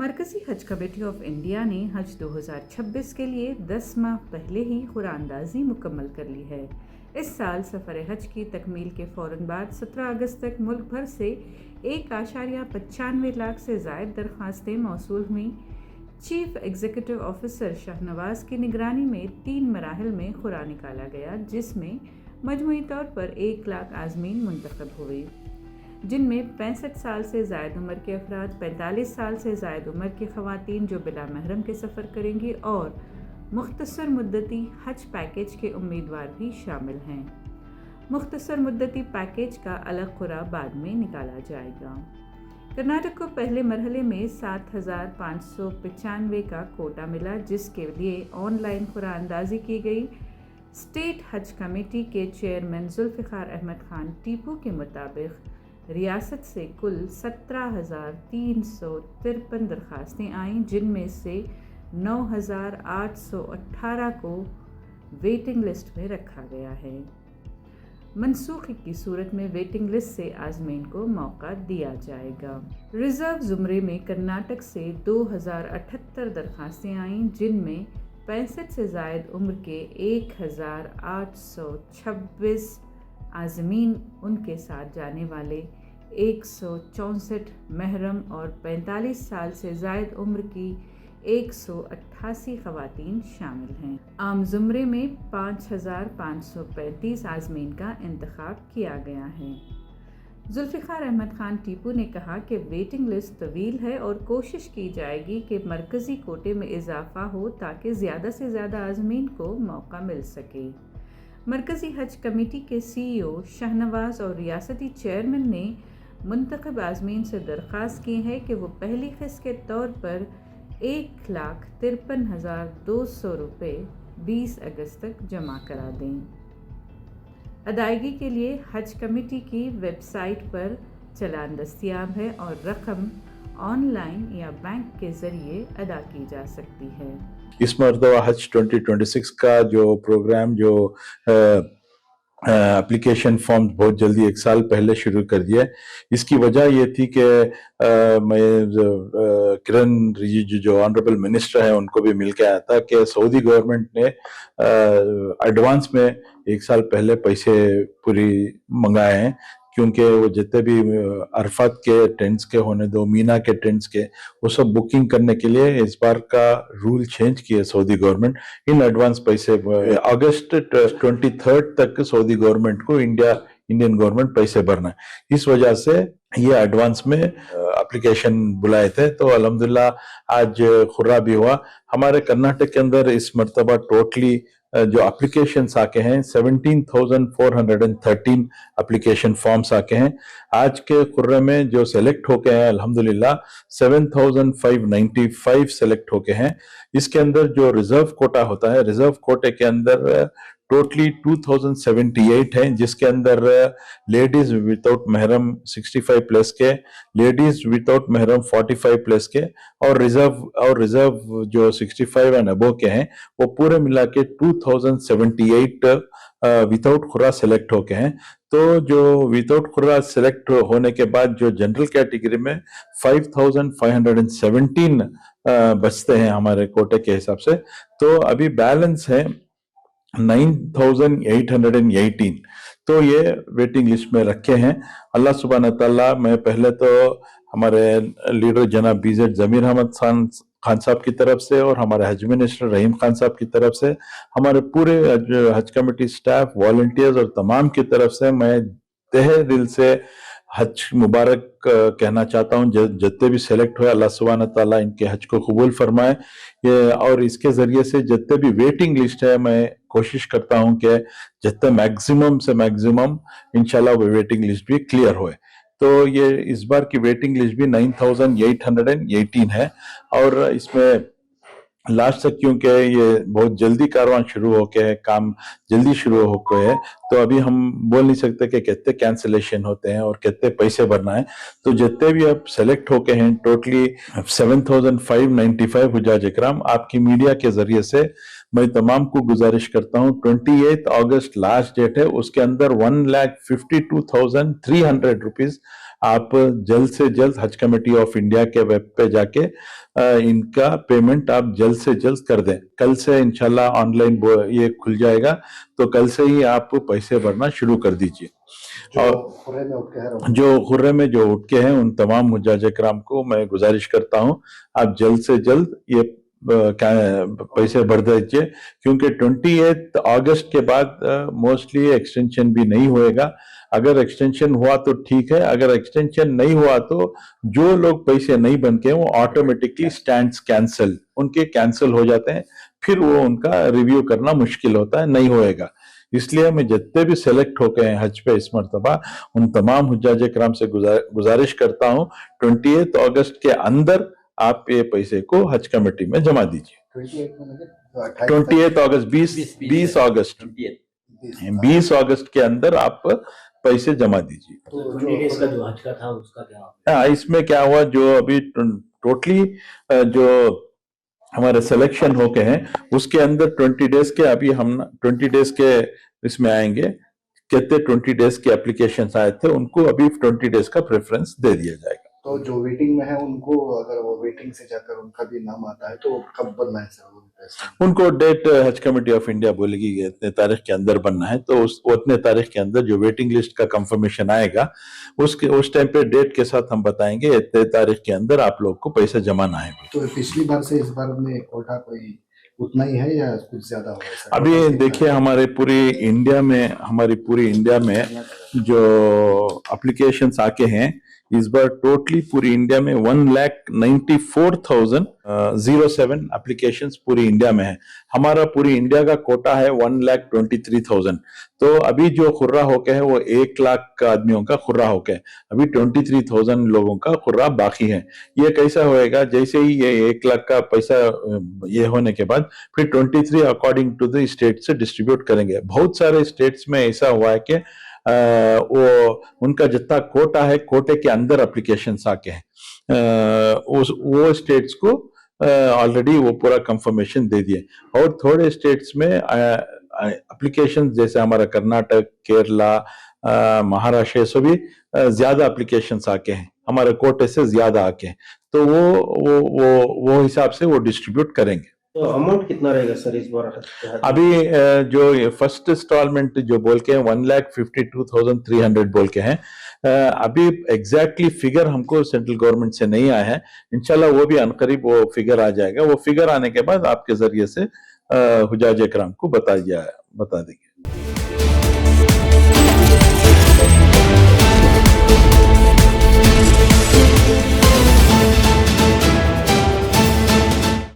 मरकज़ी हज committee of India ने हज 2026 के लिए 10 माह पहले ही कुरानंदाज़ी मुकम्मल कर ली है। इस साल सफ़र हज की तकमील के फ़ौरन बाद 17 अगस्त तक मुल्क भर से 1.95 लाख से ज़ायद दरख्वास्तें मौसूल हुईं। चीफ एग्जीक्यूटिव ऑफिसर शाहनवाज़ की निगरानी में 3 मराहिल में खुरा निकाला गया, जिसमें मजमूई तौर पर 1 लाख आज़मीन मुंतखब हुए, जिनमें 65 साल से ज़ायद उम्र के अफराद, 45 साल से ज़ायद उम्र की ख़वातीन जो बिला महरम के सफ़र करेंगी और मुख्तसर मुद्दती हज पैकेज के उम्मीदवार भी शामिल हैं। मुख्तसर मुद्दती पैकेज का अलग खुरा बाद में निकाला जाएगा। कर्नाटक को पहले मरहले में 7,595 का कोटा मिला, जिसके लिए ऑनलाइन खुरा अंदाजी की गई। स्टेट हज कमेटी के चेयरमैन जुल्फ़िकार अहमद खान टीपू के मुताबिक रियासत से कुल 17,353 दरख्वास्तें आईं, जिनमें से 9,818 को वेटिंग लिस्ट में रखा गया है। मनसूखी की सूरत में वेटिंग लिस्ट से आज़मीन को मौका दिया जाएगा। रिजर्व ज़ुमरे में कर्नाटक से 2,078 दरख्वास्तें आईं, जिनमें 65 से ज़ायद उम्र के 1,826 आज़मीन, उनके साथ जाने वाले 164 महरम और 45 साल से ज़ायद उम्र की 188 ख़वातीन शामिल हैं। आम ज़ुमरे में 5,535 आज़मीन का इंतखाब किया गया है। जुल्फ़िकार अहमद खान टीपू ने कहा कि वेटिंग लिस्ट तवील है और कोशिश की जाएगी कि मरकज़ी कोटे में इजाफ़ा हो ताकि ज़्यादा से ज़्यादा आज़मीन को मौका मिल सके। मरकज़ी हज कमेटी के CEO शाहनवाज़ और रियासती चेयरमैन ने मुंतखब आज़मीन से दरख्वास्त की है कि वो पहली क़िस्त के तौर पर 1,53,200 रुपये 20 अगस्त तक जमा करा दें। अदायगी के लिए हज कमेटी की वेबसाइट पर चालान दस्तयाब है और रकम ऑनलाइन या बैंक के ज़रिए अदा की जा सकती है। इस मरतबा हज 2026 का जो प्रोग्राम जो एप्लीकेशन फॉर्म बहुत जल्दी 1 साल पहले शुरू कर दिया। इसकी वजह ये थी कि मैं किरण रिजिजू जो ऑनरेबल मिनिस्टर है उनको भी मिल के आया था कि सऊदी गवर्नमेंट ने एडवांस में 1 साल पहले पैसे पूरी मंगाए हैं, क्योंकि वो जितने भी अरफात के टेंट्स के होने दो, मीना के टेंट्स के, वो सब बुकिंग करने के लिए इस बार का रूल चेंज किया सऊदी गवर्नमेंट। इन एडवांस पैसे अगस्त 23 तक सऊदी गवर्नमेंट को इंडियन गवर्नमेंट पैसे भरना है। इस वजह से ये एडवांस में एप्लीकेशन बुलाए थे, तो अल्हम्दुलिल्लाह आज खुर्रा भी हुआ। हमारे कर्नाटक के अंदर इस मरतबा टोटली जो एप्लीकेशंस आके हैं 17,413 एप्लीकेशन फॉर्म्स आके हैं। आज के खुर्रे में जो सेलेक्ट होके हैं अल्हम्दुलिल्लाह 7,595 सेलेक्ट होके हैं। इसके अंदर जो रिजर्व कोटा होता है, रिजर्व कोटे के अंदर टोटली 2,078 हैं, जिसके अंदर लेडीज विदाउट महरम 65 प्लस के, लेडीज विदाउट महरम 45 प्लस के और रिजर्व जो 65 एंड अबव के हैं वो पूरे मिला के 2,078 विदाउट खुरा सेलेक्ट होके हैं। तो जो विदाउट खुरा सेलेक्ट होने के बाद जो जनरल कैटेगरी में 5,517 बचते हैं हमारे कोटे के हिसाब से, तो अभी बैलेंस है 9,818। तो ये वेटिंग लिस्ट में रखे हैं। अल्लाह सुब्हान तआला, मैं पहले तो हमारे लीडर जनाब BZ जमीर अहमद खान साहब की तरफ से और हमारे हज मिनिस्टर रहीम खान साहब की तरफ से, हमारे पूरे हज कमेटी स्टाफ, वॉलंटियर्स और तमाम की तरफ से मैं तहे दिल से हज मुबारक कहना चाहता हूँ। जितने भी सेलेक्ट हुए अल्लाह सुब्हान तआला इनके हज को कबूल फरमाए। ये और इसके जरिए से जितने भी वेटिंग लिस्ट है, मैं कोशिश करता हूँ कि जितने मैक्सिमम से मैक्सिमम इंशाल्लाह वो वेटिंग लिस्ट भी क्लियर होए। तो ये इस बार की वेटिंग लिस्ट भी 9,818 है और इसमें लास्ट तक, क्योंकि ये बहुत जल्दी कारवां शुरू होके है, काम जल्दी शुरू होके है, तो अभी हम बोल नहीं सकते कि कितने कैंसिलेशन होते हैं और कितने पैसे भरना है। तो जितने भी अब सेलेक्ट होके हैं टोटली 7,595 हुज्जाज इकराम, आपकी मीडिया के जरिए से मैं तमाम को गुजारिश करता हूँ 28 अगस्त लास्ट डेट है, उसके अंदर 1,52,300 रुपीज आप जल्द से जल्द हज कमेटी ऑफ इंडिया के वेब पे जाके इनका पेमेंट आप जल्द से जल्द कर दें। कल से इंशाल्लाह ऑनलाइन ये खुल जाएगा, तो कल से ही आप पैसे भरना शुरू कर दीजिए। और जो खुर्रे में जो उठ के हैं उन तमाम मुजाहिद किराम को मैं गुजारिश करता हूं, आप जल्द से जल्द ये पैसे भर दीजिए, क्योंकि 28 अगस्त के बाद मोस्टली एक्सटेंशन भी नहीं होएगा। अगर एक्सटेंशन हुआ तो ठीक है, अगर एक्सटेंशन नहीं हुआ तो जो लोग पैसे नहीं बन के वो ऑटोमेटिकली स्टैंड्स कैंसिल, उनके कैंसिल हो जाते हैं, फिर वो उनका रिव्यू करना मुश्किल होता है, नहीं होएगा। इसलिए मैं जितने भी सेलेक्ट हो गए हैं हज पे इस मरतबा, उन तमाम हुज्जाज किराम से गुजारिश करता हूं 28 अगस्त के अंदर आप ये पैसे को हज कमेटी में जमा दीजिए। 28 अगस्त 20 अगस्त 20 अगस्त के अंदर आप पैसे जमा दीजिए। तो 20 डेज का जो हज का था उसका क्या? हाँ, इसमें क्या हुआ, जो अभी टोटली जो हमारे सिलेक्शन हो गए हैं उसके अंदर 20 डेज के, अभी हम 20 डेज के इसमें आएंगे, कहते 20 डेज के एप्लीकेशन आए थे, उनको अभी 20 डेज का प्रेफरेंस दे दिया जाएगा। तो जो वेटिंग में है उनको, अगर वो वेटिंग से जाकर उनका भी नाम आता है तो कब बनना है सर? उनको डेट हज कमेटी ऑफ इंडिया बोलेगी इतने तारीख के अंदर बनना है, तो उतने तारीख के अंदर जो वेटिंग लिस्ट का कंफर्मेशन आएगा उस टाइम पे डेट के साथ हम बताएंगे इतने तारीख के अंदर आप लोग को पैसे जमाना है। तो पिछली बार से इस बार में कोटा कोई उतना ही है या कुछ ज्यादा होगा सर? अभी देखिए हमारी पूरी इंडिया में जो एप्लीकेशंस आके हैं इस बार टोटली पूरी इंडिया में 1,94,007 एप्लीकेशंस पूरी इंडिया में है। हमारा पूरी इंडिया का कोटा है 1,23,000। तो अभी जो खुर्रा होके है वो 1 लाख आदमियों का खुर्रा होके है, अभी 23,000 लोगों का खुर्रा बाकी है। ये कैसा होएगा, जैसे ही ये 1 लाख का पैसा ये होने के बाद फिर 23 अकॉर्डिंग टू द स्टेट से डिस्ट्रीब्यूट करेंगे। बहुत सारे स्टेट्स में ऐसा हुआ है कि वो उनका जितना कोटा है कोटे के अंदर एप्लीकेशन आके हैं, वो स्टेट्स को ऑलरेडी वो पूरा कंफर्मेशन दे दिए, और थोड़े स्टेट्स में एप्लीकेशन जैसे हमारा कर्नाटक, केरला, महाराष्ट्र सभी ज्यादा एप्लीकेशन आके हैं, हमारे कोटे से ज्यादा आके हैं, तो वो हिसाब से वो डिस्ट्रीब्यूट करेंगे। तो अमाउंट कितना रहेगा सर इस बार? अभी जो फर्स्ट इंस्टॉलमेंट जो बोल के 1,52,300 बोल के हैं, अभी एग्जैक्टली फिगर हमको सेंट्रल गवर्नमेंट से नहीं आया है, इंशाल्लाह वो भी अनकरीब वो फिगर आ जाएगा। वो फिगर आने के बाद आपके जरिए से हुज्जाज इकराम को बता देंगे।